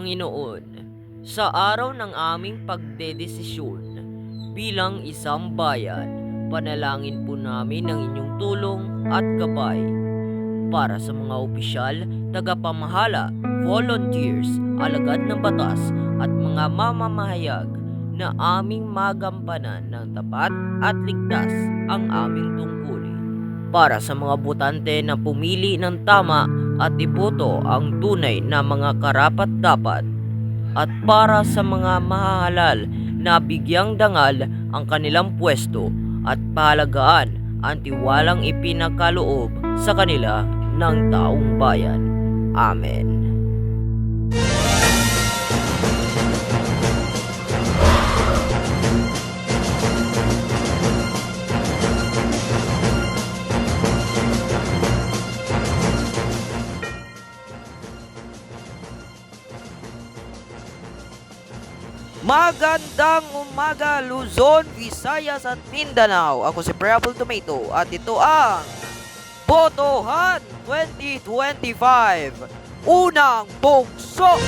Panginoon, sa araw ng aming pagdedesisyon bilang isang bayan, panalangin po namin ang inyong tulong at gabay para sa mga opisyal, tagapamahala, volunteers, alagad ng batas at mga mamamahayag na aming magampanan ng tapat at ligtas ang aming tungkulin. Para sa mga botante na pumili ng tama at iboto ang tunay na mga karapat-dapat, at para sa mga mahahalal na bigyang dangal ang kanilang pwesto at pahalagaan ang tiwalang ipinakaloob sa kanila ng taong bayan. Amen. Magandang umaga Luzon, Visayas at Mindanao. Ako si Prayable Tomato at ito ang Botohan 2025 Unang Bugso.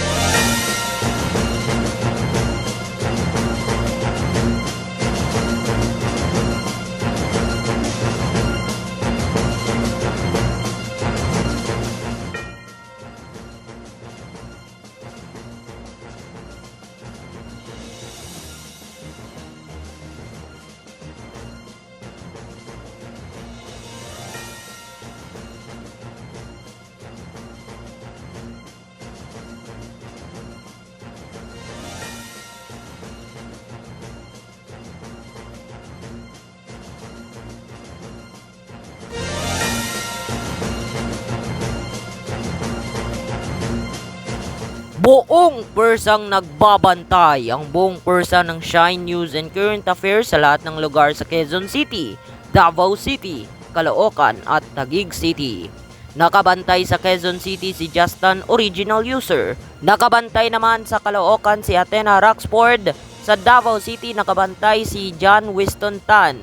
Buong puwersang nagbabantay ang buong pwersa ng Shine News and Current Affairs sa lahat ng lugar sa Quezon City, Davao City, Caloocan at Taguig City. Nakabantay sa Quezon City si Justin Original User. Nakabantay naman sa Caloocan si Athena Roxford. Sa Davao City nakabantay si John Winston Tan.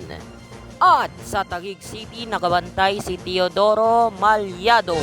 At sa Taguig City nakabantay si Teodoro Malyado.